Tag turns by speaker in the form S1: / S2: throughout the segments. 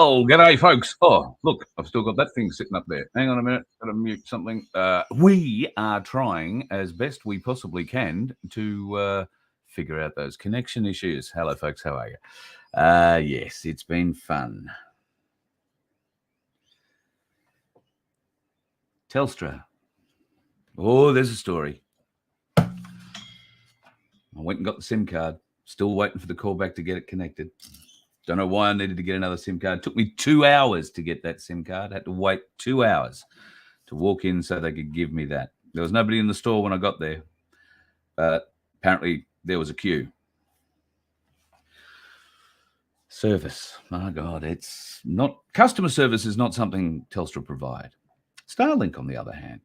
S1: Well, g'day, folks. Oh, look, I've still got that thing sitting up there. Hang on a minute. Got to mute something. We are trying as best we possibly can to figure out those connection issues. Hello, folks. How are you? Yes, it's been fun. Telstra. Oh, there's a story. I went and got the SIM card. Still waiting for the call back to get it connected. Don't know why I needed to get another SIM card. It took me 2 hours to get that SIM card. I had to wait 2 hours to walk in so they could give me that. There was nobody in the store when I got there, but apparently there was a queue. Service. My God, it's not... Customer service is not something Telstra provide. Starlink, on the other hand,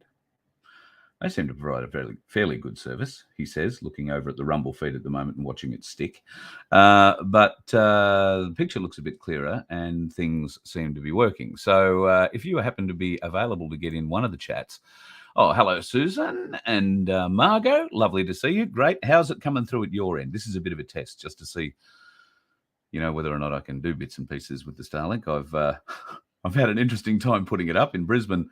S1: they seem to provide a fairly good service, he says, looking over at the Rumble feed at the moment and watching it stick. But the picture looks a bit clearer and things seem to be working. So if you happen to be available to get in one of the chats, oh, hello, Susan and Margot. Lovely to see you. Great. How's it coming through at your end? This is a bit of a test just to see, you know, whether or not I can do bits and pieces with the Starlink. I've had an interesting time putting it up in Brisbane.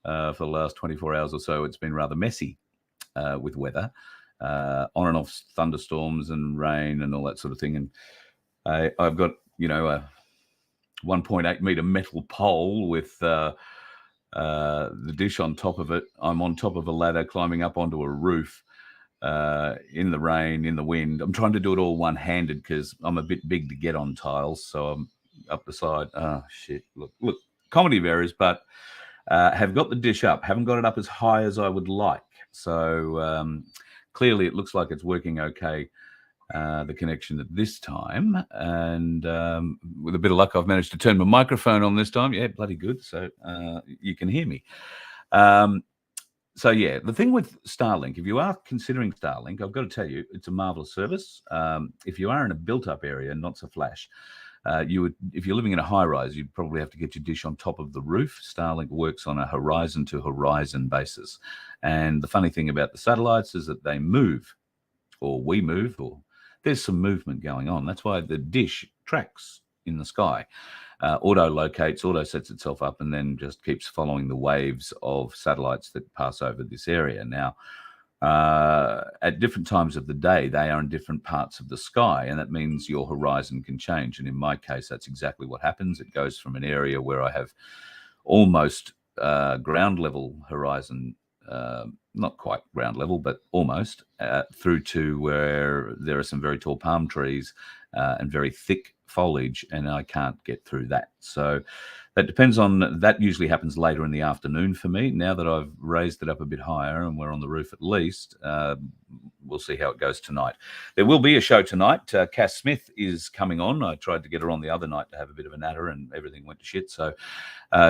S1: For the last 24 hours or so, it's been rather messy with weather, on and off thunderstorms and rain and all that sort of thing. And I've got, you know, a 1.8 meter metal pole with the dish on top of it. I'm on top of a ladder climbing up onto a roof in the rain, in the wind. I'm trying to do it all one-handed because I'm a bit big to get on tiles. So I'm up the side. Oh, shit. Look, comedy varies, but... have got the dish up, haven't got it up as high as I would like. So clearly it looks like it's working okay, the connection at this time. And with a bit of luck, I've managed to turn my microphone on this time. Yeah, bloody good. So you can hear me. So, yeah, the thing with Starlink, if you are considering Starlink, I've got to tell you, it's a marvelous service. If you are in a built-up area, not so flash, if you're living in a high rise, you'd probably have to get your dish on top of the roof. Starlink works on a horizon to horizon basis. And the funny thing about the satellites is that they move, or we move, or there's some movement going on. That's why the dish tracks in the sky, auto-locates, auto-sets itself up, and then just keeps following the waves of satellites that pass over this area. Now, at different times of the day, they are in different parts of the sky, and that means your horizon can change. And in my case, that's exactly what happens. It goes from an area where I have almost ground level horizon, not quite ground level, but almost, through to where there are some very tall palm trees and very thick foliage, and I can't get through that. So that depends on, that usually happens later in the afternoon for me. Now that I've raised it up a bit higher and we're on the roof at least, we'll see how it goes tonight. There will be a show tonight. Cass Smith is coming on. I tried to get her on the other night to have a bit of a natter and everything went to shit. So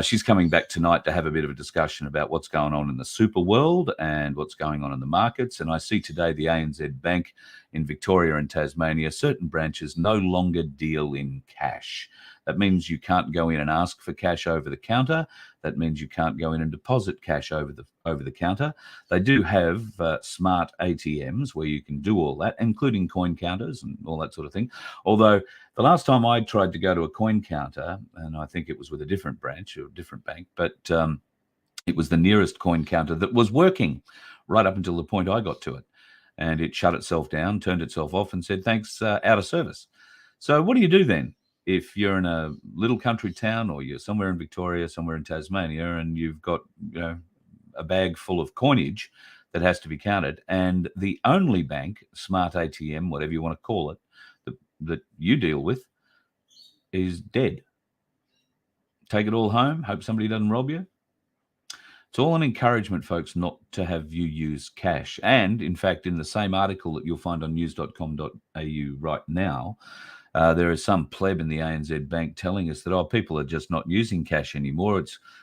S1: she's coming back tonight to have a bit of a discussion about what's going on in the super world and what's going on in the markets. And I see today the ANZ Bank in Victoria and Tasmania, certain branches no longer deal in cash. That means you can't go in and ask for cash over the counter. That means you can't go in and deposit cash over the counter. They do have smart ATMs where you can do all that, including coin counters and all that sort of thing. Although the last time I tried to go to a coin counter, and I think it was with a different branch or a different bank, but it was the nearest coin counter that was working right up until the point I got to it. And it shut itself down, turned itself off and said, thanks, out of service. So what do you do then? If you're in a little country town or you're somewhere in Victoria, somewhere in Tasmania, and you've got, you know, a bag full of coinage that has to be counted, and the only bank, smart ATM, whatever you want to call it, that you deal with is dead. Take it all home, hope somebody doesn't rob you. It's all an encouragement, folks, not to have you use cash. And, in fact, in the same article that you'll find on news.com.au right now, there is some pleb in the ANZ Bank telling us that, people are just not using cash anymore.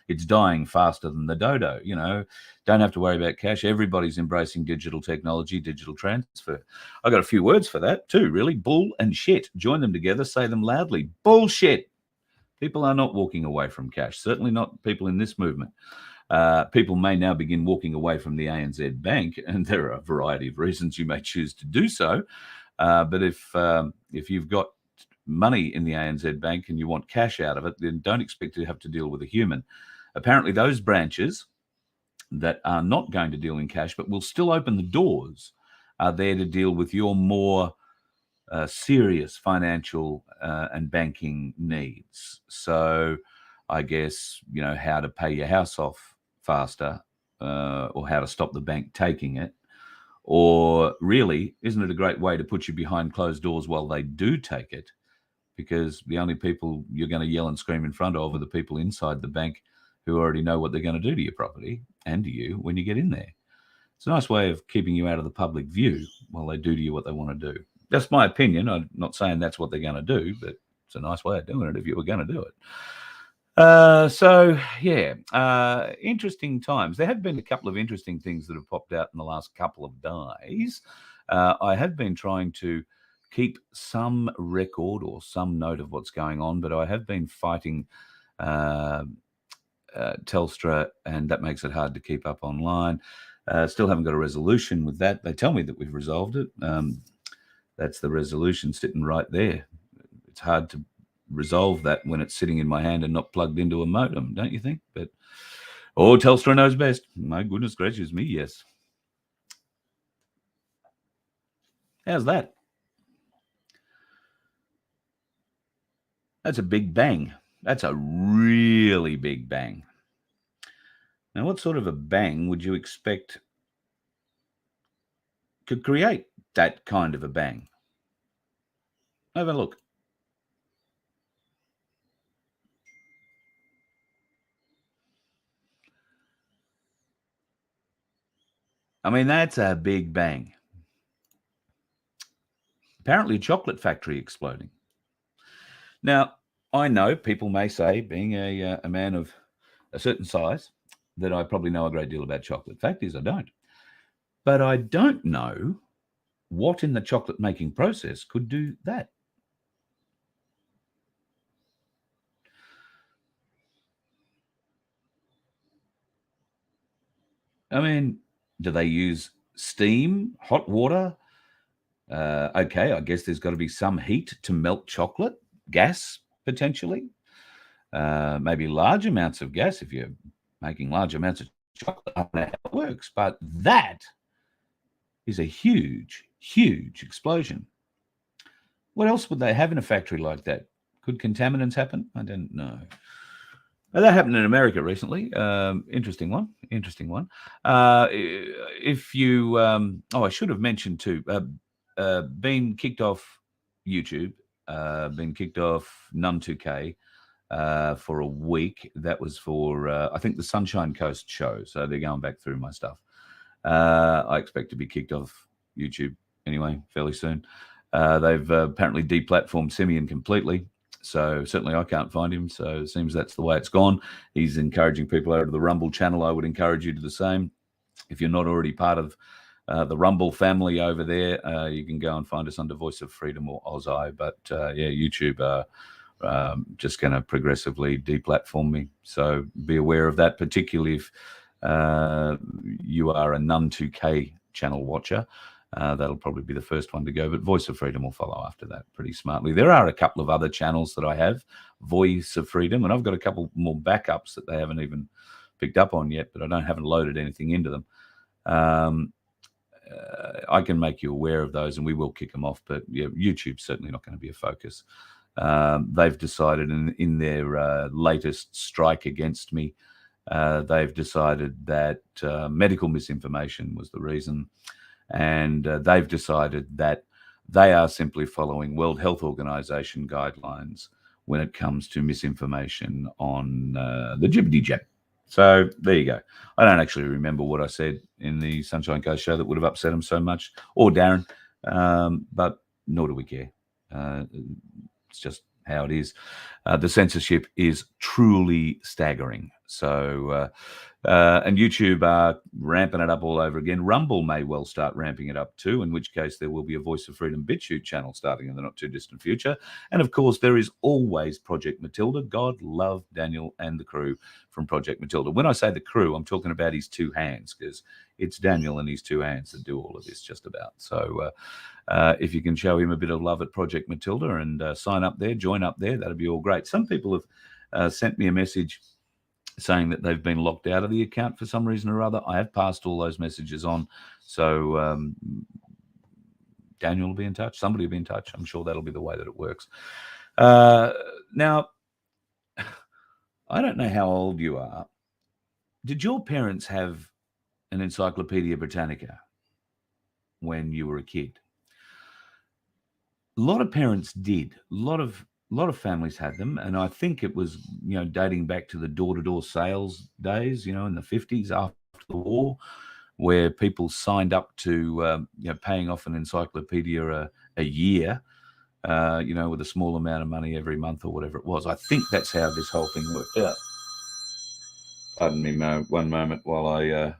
S1: It's dying faster than the dodo. You know, don't have to worry about cash. Everybody's embracing digital technology, digital transfer. I got a few words for that too, really. Bull and shit. Join them together, say them loudly. Bullshit. People are not walking away from cash, certainly not people in this movement. People may now begin walking away from the ANZ Bank, and there are a variety of reasons you may choose to do so. But if you've got money in the ANZ Bank and you want cash out of it, then don't expect to have to deal with a human. Apparently, those branches that are not going to deal in cash but will still open the doors are there to deal with your more serious financial and banking needs. So I guess, how to pay your house off faster, or how to stop the bank taking it. Or really, isn't it a great way to put you behind closed doors while they do take it? Because the only people you're going to yell and scream in front of are the people inside the bank who already know what they're going to do to your property and to you when you get in there. It's a nice way of keeping you out of the public view while they do to you what they want to do. That's my opinion. I'm not saying that's what they're going to do, but it's a nice way of doing it if you were going to do it. Interesting times. There have been a couple of interesting things that have popped out in the last couple of days. I have been trying to keep some record or some note of what's going on, but I have been fighting Telstra, and that makes it hard to keep up online. Still haven't got a resolution with that. They tell me that we've resolved it. That's the resolution sitting right there. It's hard to resolve that when it's sitting in my hand and not plugged into a modem, don't you think? But Telstra knows best. My goodness gracious me, yes. How's that? That's a big bang. That's a really big bang. Now, what sort of a bang would you expect could create that kind of a bang? Have a look. I mean, that's a big bang. Apparently, a chocolate factory exploding. Now, I know people may say, being a man of a certain size, that I probably know a great deal about chocolate. Fact is, I don't. But I don't know what in the chocolate making process could do that. I mean, do they use steam, hot water? Okay, I guess there's got to be some heat to melt chocolate, gas potentially, maybe large amounts of gas if you're making large amounts of chocolate. I don't know how it works, but that is a huge, huge explosion. What else would they have in a factory like that? Could contaminants happen? I don't know. That happened in America recently. Interesting one. If you, I should have mentioned too, been kicked off YouTube, been kicked off None2K for a week. That was for, I think, the Sunshine Coast show. So they're going back through my stuff. I expect to be kicked off YouTube anyway fairly soon. They've apparently deplatformed Simeon completely. So certainly I can't find him. So it seems that's the way it's gone. He's encouraging people over to the Rumble channel. I would encourage you to do the same. If you're not already part of the Rumble family over there, you can go and find us under Voice of Freedom or Ozai. But YouTube are just going to progressively deplatform me. So be aware of that, particularly if you are a None2K channel watcher. That'll probably be the first one to go, but Voice of Freedom will follow after that pretty smartly. There are a couple of other channels that I have, Voice of Freedom, and I've got a couple more backups that they haven't even picked up on yet, but I haven't loaded anything into them. I can make you aware of those, and we will kick them off, but yeah, YouTube's certainly not going to be a focus. They've decided in their latest strike against me, they've decided that medical misinformation was the reason. And they've decided that they are simply following World Health Organization guidelines when it comes to misinformation on the jibbity jab. So there you go. I don't actually remember what I said in the Sunshine Coast show that would have upset them so much, or Darren, but nor do we care. It's just how it is. The censorship is truly staggering. So, and YouTube are ramping it up all over again. Rumble may well start ramping it up too, in which case there will be a Voice of Freedom BitChute channel starting in the not too distant future. And of course, there is always Project Matilda. God love Daniel and the crew from Project Matilda. When I say the crew, I'm talking about his two hands, because it's Daniel and his two hands that do all of this just about. So if you can show him a bit of love at Project Matilda and sign up there, join up there, that'd be all great. Some people have sent me a message saying that they've been locked out of the account for some reason or other. I have passed all those messages on. So Daniel will be in touch. Somebody will be in touch. I'm sure that'll be the way that it works. Now, I don't know how old you are. Did your parents have an Encyclopedia Britannica when you were a kid? A lot of parents did. A lot of families had them, and I think it was, dating back to the door-to-door sales days, in the 50s after the war, where people signed up to, paying off an encyclopedia a year, with a small amount of money every month or whatever it was. I think that's how this whole thing worked out. Pardon me one moment while I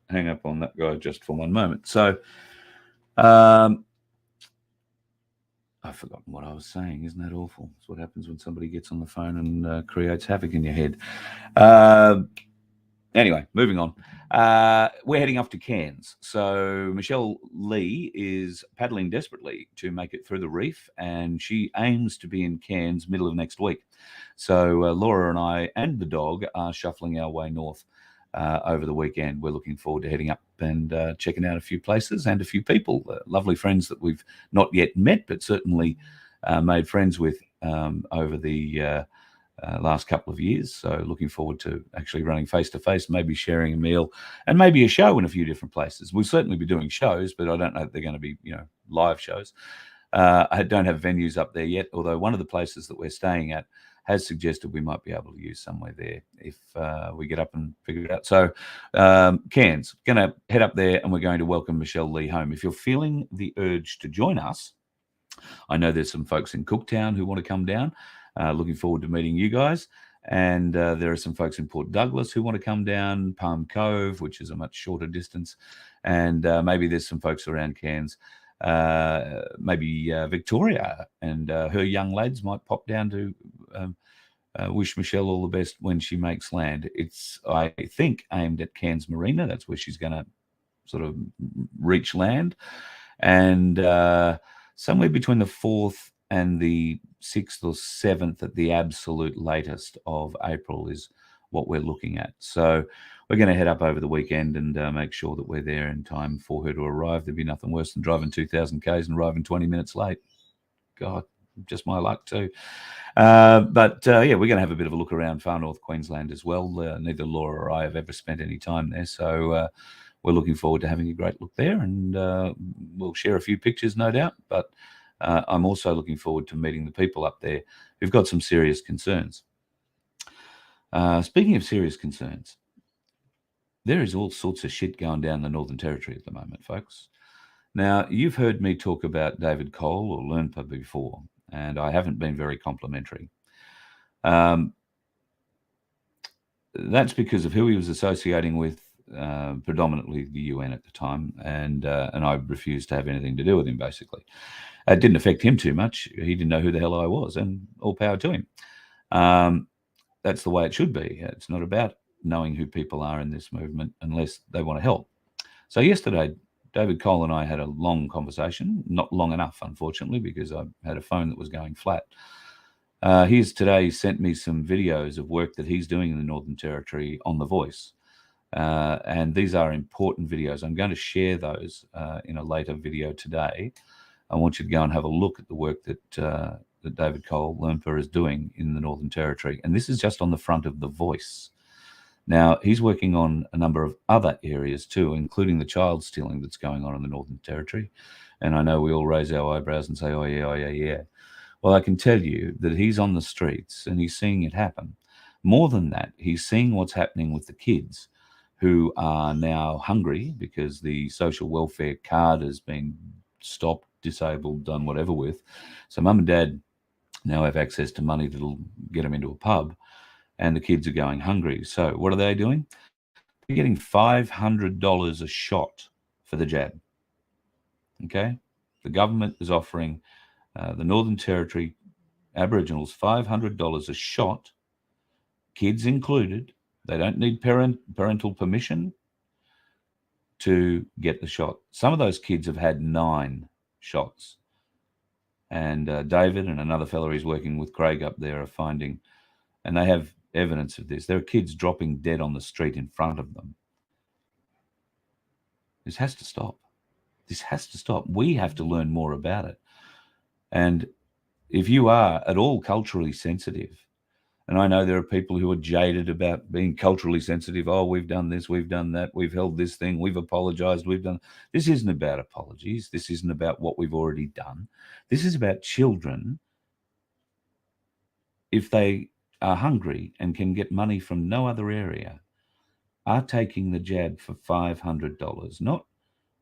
S1: hang up on that guy just for one moment. So, I've forgotten what I was saying. Isn't that awful? It's what happens when somebody gets on the phone and creates havoc in your head. Anyway, moving on. We're heading off to Cairns. So Michelle Lee is paddling desperately to make it through the reef, and she aims to be in Cairns middle of next week. So Laura and I and the dog are shuffling our way north over the weekend. We're looking forward to heading up and checking out a few places and a few people, lovely friends that we've not yet met, but certainly made friends with over the last couple of years. So looking forward to actually running face-to-face, maybe sharing a meal and maybe a show in a few different places. We'll certainly be doing shows, but I don't know if they're going to be, live shows. I don't have venues up there yet, although one of the places that we're staying at has suggested we might be able to use somewhere there if we get up and figure it out. So Cairns, going to head up there, and we're going to welcome Michelle Lee home. If you're feeling the urge to join us, I know there's some folks in Cooktown who want to come down. Looking forward to meeting you guys. And there are some folks in Port Douglas who want to come down, Palm Cove, which is a much shorter distance. And maybe there's some folks around Cairns. Maybe Victoria and her young lads might pop down to wish Michelle all the best when she makes land. It's, I think, aimed at Cairns Marina. That's where she's going to sort of reach land. And somewhere between the 4th and the 6th or 7th at the absolute latest of April is what we're looking at. So we're going to head up over the weekend and make sure that we're there in time for her to arrive. There'd be nothing worse than driving 2,000 Ks and arriving 20 minutes late. God, just my luck too. But yeah, we're going to have a bit of a look around far north Queensland as well. Neither Laura or I have ever spent any time there. So we're looking forward to having a great look there, and we'll share a few pictures, no doubt. But I'm also looking forward to meeting the people up there who've got some serious concerns. Speaking of serious concerns, there is all sorts of shit going down the Northern Territory at the moment, folks. Now, you've heard me talk about David Cole or Lernpa before, and I haven't been very complimentary. That's because of who he was associating with, predominantly the UN at the time, and I refused to have anything to do with him, basically. It didn't affect him too much. He didn't know who the hell I was, and all power to him. That's the way it should be. It's not about knowing who people are in this movement unless they want to help. So yesterday, David Cole and I had a long conversation, not long enough, unfortunately, because I had a phone that was going flat. He's today sent me some videos of work that he's doing in the Northern Territory on The Voice. And these are important videos. I'm going to share those in a later video today. I want you to go and have a look at the work that David Cole Lernpa is doing in the Northern Territory. And this is just on the front of The Voice. Now, he's working on a number of other areas too, including the child stealing that's going on in the Northern Territory. And I know we all raise our eyebrows and say, oh, yeah, oh, yeah, yeah. Well, I can tell you that he's on the streets and he's seeing it happen. More than that, he's seeing what's happening with the kids who are now hungry because the social welfare card has been stopped, disabled, done whatever with. So mum and dad now have access to money that'll get them into a pub. and the kids are going hungry. So what are they doing? They're getting $500 a shot for the jab. Okay? The government is offering the Northern Territory Aboriginals $500 a shot, kids included. They don't need parental permission to get the shot. Some of those kids have had 9 shots. And David and another fellow he's working with, Craig, up there, are finding, and they have evidence of this, there are kids dropping dead on the street in front of them. This has to stop. This has to stop. We have to learn more about it. And if you are at all culturally sensitive, and I know there are people who are jaded about being culturally sensitive. Oh, we've done this, we've done that, we've held this thing, we've apologized, we've done. This isn't about apologies. This isn't about what we've already done. This is about children, if they are hungry and can get money from no other area, are taking the jab for $500, not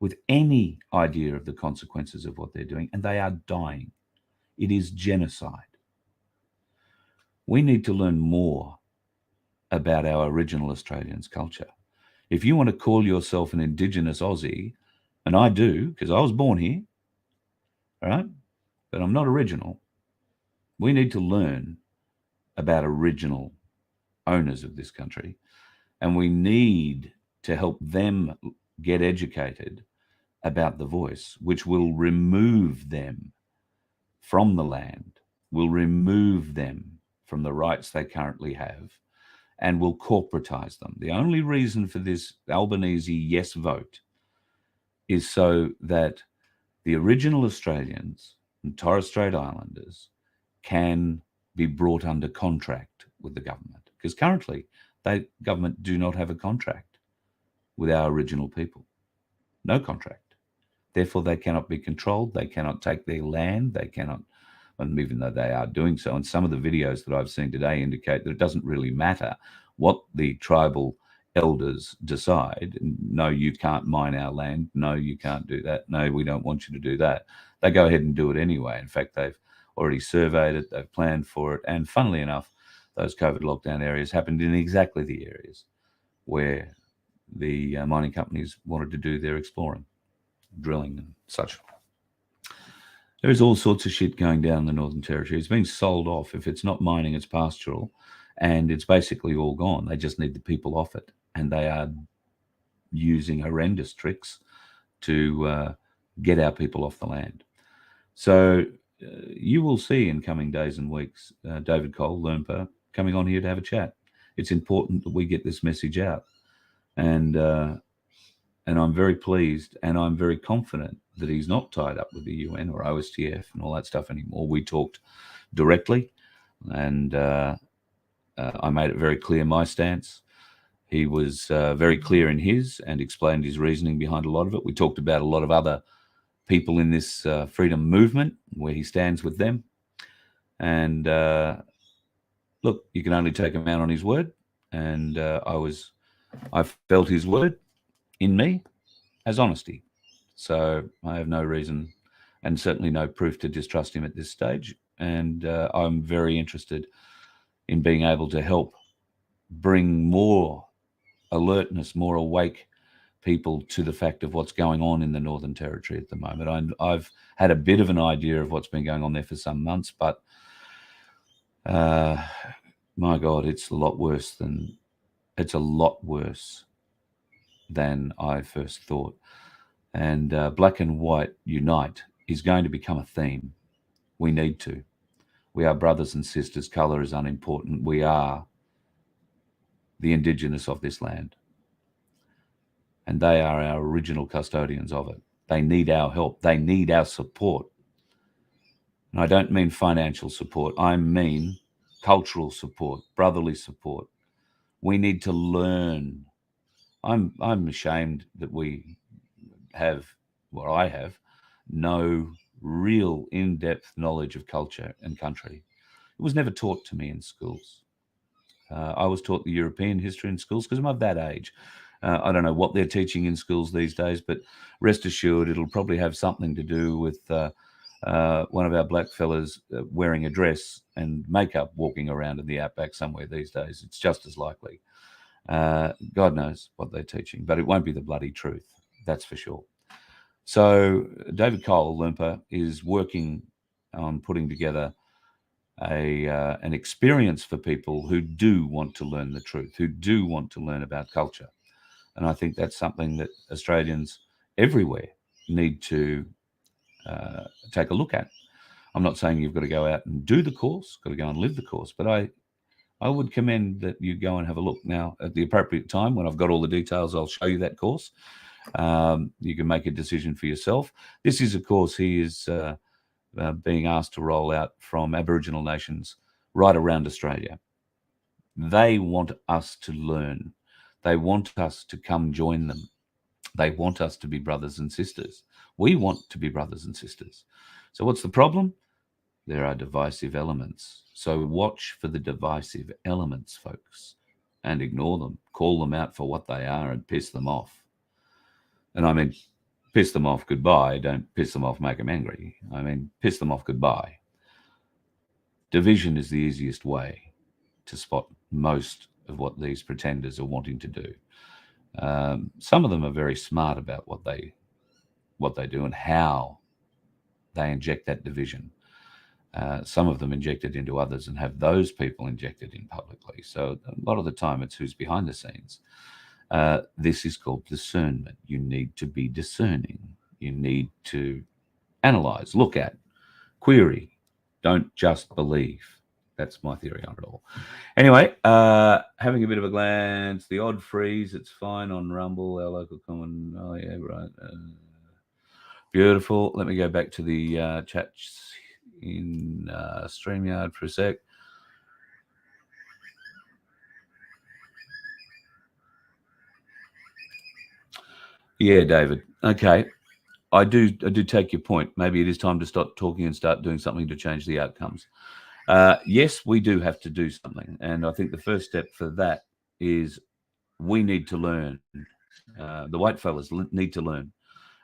S1: with any idea of the consequences of what they're doing, and they are dying. It is genocide. We need to learn more about our original Australians' culture. If you want to call yourself an Indigenous Aussie, and I do, because I was born here, all right, but I'm not original, we need to learn about original owners of this country, and we need to help them get educated about the voice, which will remove them from the land, will remove them from the rights they currently have, and will corporatize them. The only reason for this Albanese yes vote is so that the original Australians and Torres Strait Islanders can be brought under contract with the government, because currently the government do not have a contract with our original people. No contract. Therefore, they cannot be controlled. They cannot take their land. They cannot, and even though they are doing so, and some of the videos that I've seen today indicate that it doesn't really matter what the tribal elders decide. No, you can't mine our land. No, you can't do that. No, we don't want you to do that. They go ahead and do it anyway. In fact, they've already surveyed it. They've planned for it. And funnily enough, those COVID lockdown areas happened in exactly the areas where the mining companies wanted to do their exploring, drilling and such. There's all sorts of shit going down in the Northern Territory. It's being sold off. If it's not mining, it's pastoral, and it's basically all gone. They just need the people off it, and they are using horrendous tricks to get our people off the land. So you will see in coming days and weeks David Cole, Lernper, coming on here to have a chat. It's important that we get this message out, and I'm very pleased, and I'm very confident that he's not tied up with the UN or OSTF and all that stuff anymore. We talked directly, and I made it very clear my stance. He was very clear in his and explained his reasoning behind a lot of it. We talked about a lot of other people in this freedom movement, where he stands with them. And look, you can only take him out on his word. And I felt his word in me as honesty. So I have no reason and certainly no proof to distrust him at this stage. And I'm very interested in being able to help bring more alertness, more awake people to the fact of what's going on in the Northern Territory at the moment. I've had a bit of an idea of what's been going on there for some months, but my God, it's a lot worse than I first thought. And black and white unite is going to become a theme. We need to. We are brothers and sisters. Colour is unimportant. We are the Indigenous of this land. And they are our original custodians of it. They need our help. They need our support. And I don't mean financial support. I mean cultural support, brotherly support. We need to learn. I'm ashamed that we have, well, I have no real in-depth knowledge of culture and country. It was never taught to me in schools. I was taught the European history in schools because I'm of that age. I don't know what they're teaching in schools these days, but rest assured it'll probably have something to do with one of our black fellas wearing a dress and makeup walking around in the outback somewhere these days. It's just as likely. God knows what they're teaching, but it won't be the bloody truth. That's for sure. So David Cole, Loompa, is working on putting together an experience for people who do want to learn the truth, who do want to learn about culture. And I think that's something that Australians everywhere need to take a look at. I'm not saying you've got to go out and do the course, got to go and live the course, but I would commend that you go and have a look. Now, at the appropriate time, when I've got all the details, I'll show you that course. You can make a decision for yourself. This is a course he is being asked to roll out from Aboriginal nations right around Australia. They want us to learn. They want us to come join them. They want us to be brothers and sisters. We want to be brothers and sisters. So what's the problem? There are divisive elements. So watch for the divisive elements, folks, and ignore them. Call them out for what they are and piss them off. And I mean, piss them off goodbye. Don't piss them off, make them angry. I mean, piss them off goodbye. Division is the easiest way to spot most of what these pretenders are wanting to do. Some of them are very smart about what they do and how they inject that division. Some of them inject it into others and have those people injected in publicly. So a lot of the time it's who's behind the scenes. This is called discernment. You need to be discerning. You need to analyze, look at, query. Don't just believe. That's my theory on it all. Anyway, having a bit of a glance. The odd freeze, it's fine on Rumble, our local common. Oh, yeah, right. Beautiful. Let me go back to the chats in StreamYard for a sec. Yeah, David. Okay. I do take your point. Maybe it is time to stop talking and start doing something to change the outcomes. Yes, we do have to do something. And I think the first step for that is we need to learn. The white fellas need to learn.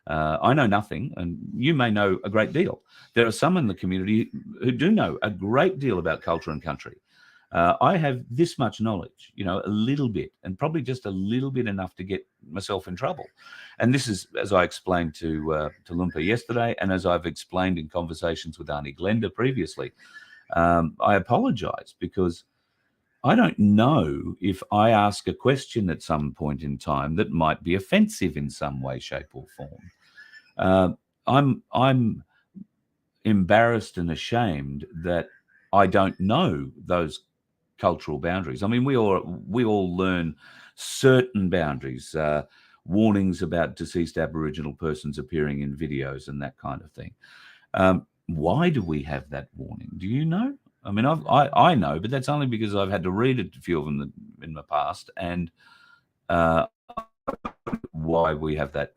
S1: I know nothing, and you may know a great deal. There are some in the community who do know a great deal about culture and country. I have this much knowledge, a little bit, and probably just a little bit enough to get myself in trouble. And this is, as I explained to Loompa yesterday, and as I've explained in conversations with Arnie Glenda previously, I apologize because I don't know if I ask a question at some point in time that might be offensive in some way, shape, or form. I'm embarrassed and ashamed that I don't know those cultural boundaries. I mean, we all learn certain boundaries, warnings about deceased Aboriginal persons appearing in videos and that kind of thing. Why do we have that warning? Do you know? I mean, I know, but that's only because I've had to read a few of them in the past, and why we have that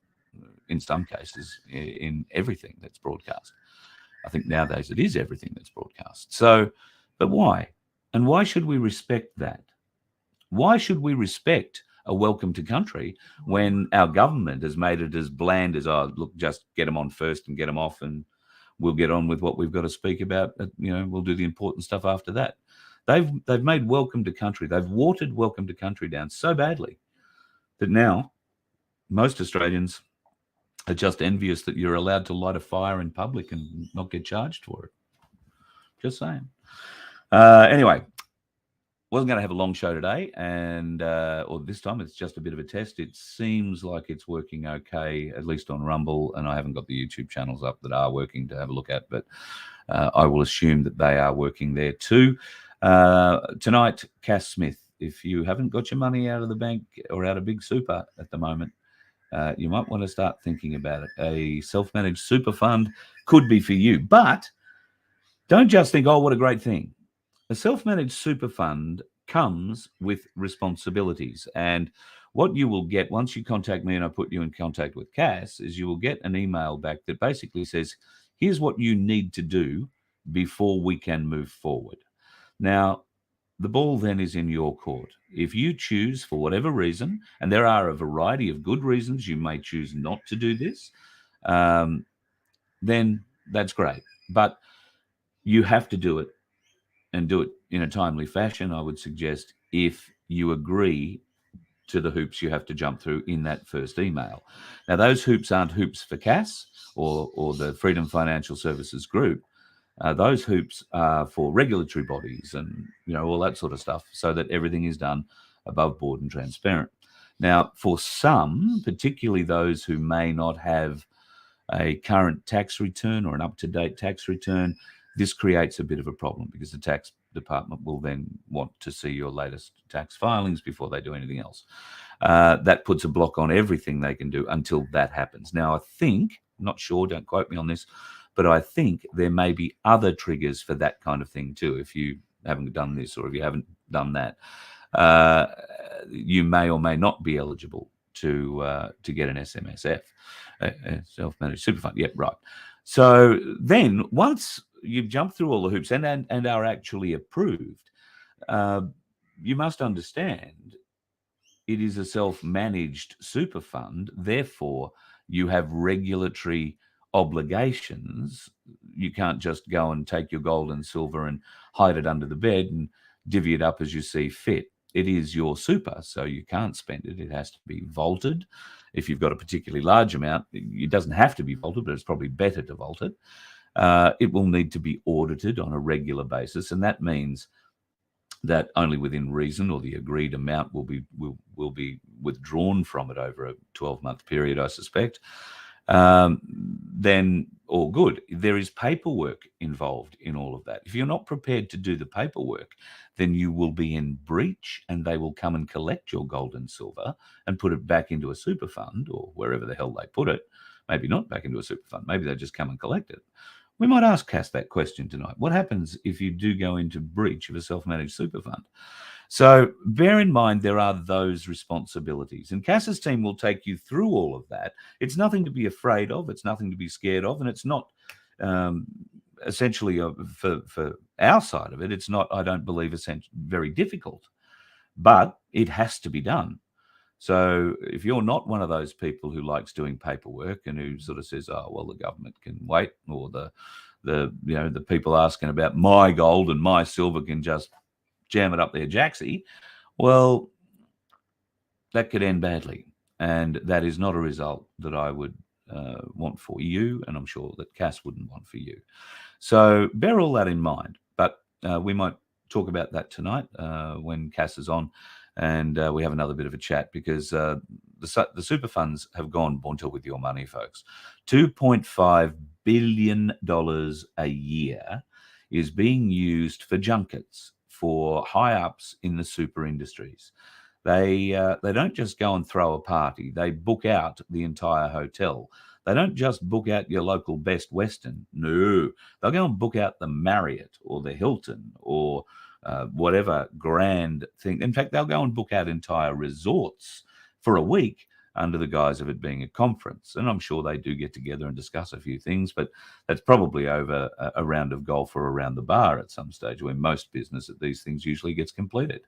S1: in some cases in everything that's broadcast. I think nowadays it is everything that's broadcast. So, but why? And why should we respect that? Why should we respect a welcome to country when our government has made it as bland as, look, just get them on first and get them off, and we'll get on with what we've got to speak about. We'll do the important stuff after that. They've made welcome to country. They've watered welcome to country down so badly that now most Australians are just envious that you're allowed to light a fire in public and not get charged for it. Just saying. Anyway, wasn't going to have a long show today, and or this time it's just a bit of a test. It seems like it's working okay, at least on Rumble, and I haven't got the YouTube channels up that are working to have a look at, but I will assume that they are working there too. Tonight, Cass Smith, if you haven't got your money out of the bank or out of Big Super at the moment, you might want to start thinking about it. A self-managed super fund could be for you, but don't just think, oh, what a great thing. A self-managed super fund comes with responsibilities, and what you will get once you contact me and I put you in contact with Cass is you will get an email back that basically says, here's what you need to do before we can move forward. Now, the ball then is in your court. If you choose for whatever reason, and there are a variety of good reasons you may choose not to do this, then that's great. But you have to do it, and do it in a timely fashion, I would suggest, if you agree to the hoops you have to jump through in that first email. Now, those hoops aren't hoops for CAS or the Freedom Financial Services Group. Those hoops are for regulatory bodies and, all that sort of stuff, so that everything is done above board and transparent. Now, for some, particularly those who may not have a current tax return or an up-to-date tax return, this creates a bit of a problem, because the tax department will then want to see your latest tax filings before they do anything else. That puts a block on everything they can do until that happens. Now, I think, I'm not sure, don't quote me on this, but I think there may be other triggers for that kind of thing too. If you haven't done this, or if you haven't done that, you may or may not be eligible to get an SMSF, a self-managed super fund. Yep, right. So then, once you've jumped through all the hoops and are actually approved, you must understand it is a self-managed super fund. Therefore, you have regulatory obligations. You can't just go and take your gold and silver and hide it under the bed and divvy it up as you see fit. It is your super, so you can't spend it. It has to be vaulted. If you've got a particularly large amount, it doesn't have to be vaulted, but it's probably better to vault it. It will need to be audited on a regular basis, and that means that only within reason, or the agreed amount will be withdrawn from it over a 12-month period, I suspect. Then all good. There is paperwork involved in all of that. If you're not prepared to do the paperwork, then you will be in breach, and they will come and collect your gold and silver and put it back into a super fund, or wherever the hell they put it. Maybe not back into a super fund. Maybe they just come and collect it. We might ask Cass that question tonight. What happens if you do go into breach of a self-managed super fund? So bear in mind there are those responsibilities, and Cass's team will take you through all of that. It's nothing to be afraid of. It's nothing to be scared of, and it's not essentially for our side of it. It's not, I don't believe, very difficult, but it has to be done. So if you're not one of those people who likes doing paperwork and who sort of says, oh, well, the government can wait, or the people asking about my gold and my silver can just jam it up their jacksie, well, that could end badly. And that is not a result that I would want for you, and I'm sure that Cass wouldn't want for you. So bear all that in mind. But we might talk about that tonight when Cass is on, and we have another bit of a chat, because the super funds have gone bunter with your money, folks. $2.5 billion a year is being used for junkets, for high-ups in the super industries. They don't just go and throw a party. They book out the entire hotel. They don't just book out your local Best Western. No, they'll go and book out the Marriott or the Hilton or whatever grand thing. In fact, they'll go and book out entire resorts for a week under the guise of it being a conference. And I'm sure they do get together and discuss a few things, but that's probably over a round of golf or around the bar at some stage, where most business at these things usually gets completed.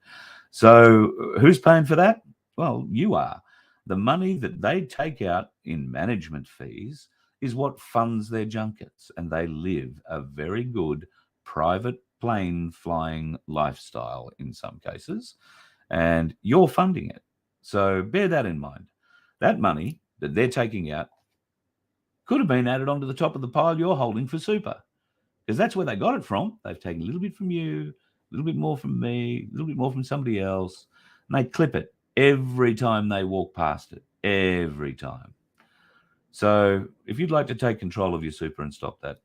S1: So who's paying for that? Well, you are. The money that they take out in management fees is what funds their junkets, and they live a very good private plane flying lifestyle in some cases, and you're funding it. So bear that in mind. That money that they're taking out could have been added onto the top of the pile you're holding for super, because that's where they got it from. They've taken a little bit from you, a little bit more from me, a little bit more from somebody else, and they clip it every time they walk past it, every time. So if you'd like to take control of your super and stop that,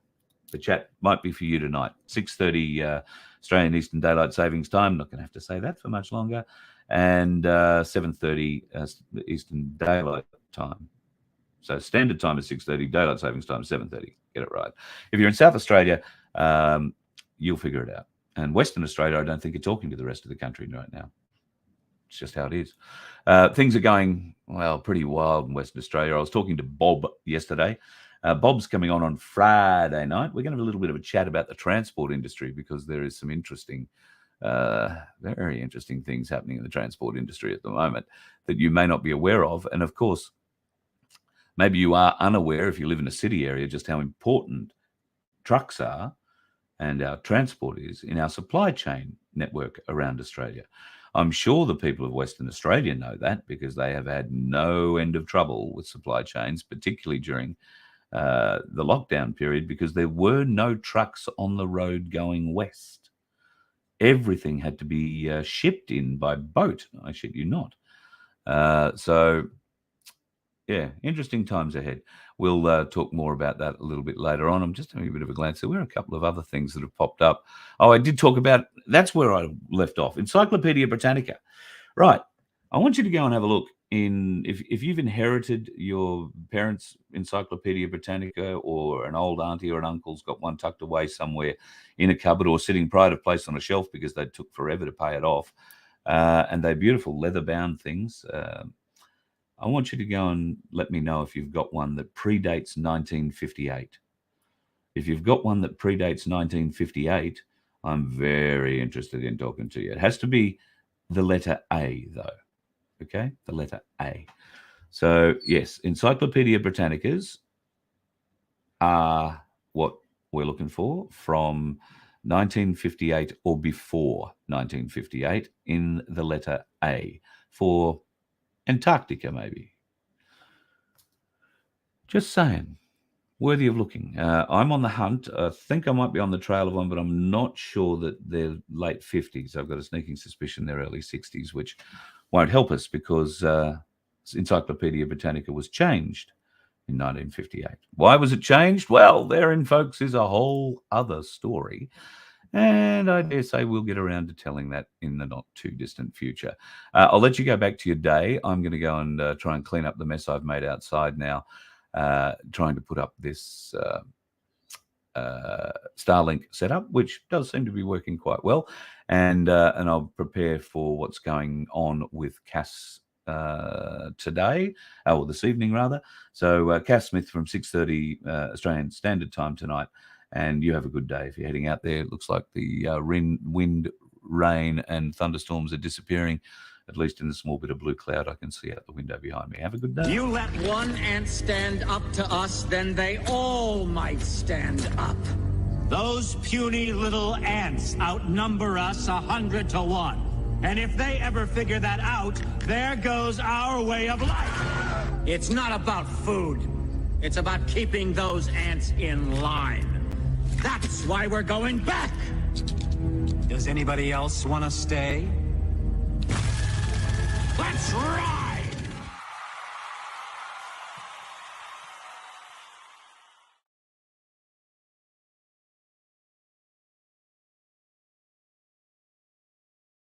S1: the chat might be for you tonight. 6:30 Australian Eastern Daylight Savings Time. Not going to have to say that for much longer. And 7:30 Eastern Daylight Time. So standard time is 6:30, daylight savings time is 7:30. Get it right. If you're in South Australia, you'll figure it out. And Western Australia, I don't think you're talking to the rest of the country right now. It's just how it is. Things are going, well, pretty wild in Western Australia. I was talking to Bob yesterday. Bob's coming on Friday night. We're going to have a little bit of a chat about the transport industry, because there is some interesting, very interesting things happening in the transport industry at the moment that you may not be aware of. And of course, maybe you are unaware, if you live in a city area, just how important trucks are and our transport is in our supply chain network around Australia. I'm sure the people of Western Australia know that because they have had no end of trouble with supply chains, particularly during the lockdown period, because there were no trucks on the road going west. Everything had to be shipped in by boat. I shit you not. So, yeah, interesting times ahead. We'll talk more about that a little bit later on. I'm just having a bit of a glance. There were a couple of other things that have popped up. Oh, I did talk about, that's where I left off, Encyclopedia Britannica. Right. I want you to go and have a look in, if you've inherited your parents' Encyclopedia Britannica, or an old auntie or an uncle's got one tucked away somewhere in a cupboard or sitting pride of place on a shelf because they took forever to pay it off, and they're beautiful leather-bound things. I want you to go and let me know if you've got one that predates 1958. If you've got one that predates 1958, I'm very interested in talking to you. It has to be the letter A, though. Okay, the letter A. So, yes, Encyclopedia Britannicas are what we're looking for from 1958 or before 1958 in the letter A for Antarctica, maybe. Just saying. Worthy of looking. I'm on the hunt. I think I might be on the trail of one, but I'm not sure that they're late 50s. I've got a sneaking suspicion they're early 60s, which won't help us because Encyclopedia Britannica was changed in 1958. Why was it changed? Well, therein, folks, is a whole other story. And I dare say we'll get around to telling that in the not too distant future. I'll let you go back to your day. I'm going to go and try and clean up the mess I've made outside now, trying to put up this Starlink setup, which does seem to be working quite well. And I'll prepare for what's going on with Cass today, or this evening rather. So Cass Smith from 6:30 Australian Standard Time tonight. And you have a good day if you're heading out there. It looks like the wind, rain, and thunderstorms are disappearing, at least in the small bit of blue cloud I can see out the window behind me. Have a good day.
S2: You let one ant stand up to us, then they all might stand up. Those puny little ants outnumber us 100 to 1. And if they ever figure that out, there goes our way of life. It's not about food. It's about keeping those ants in line. That's why we're going back. Does anybody else want to stay? Let's rock!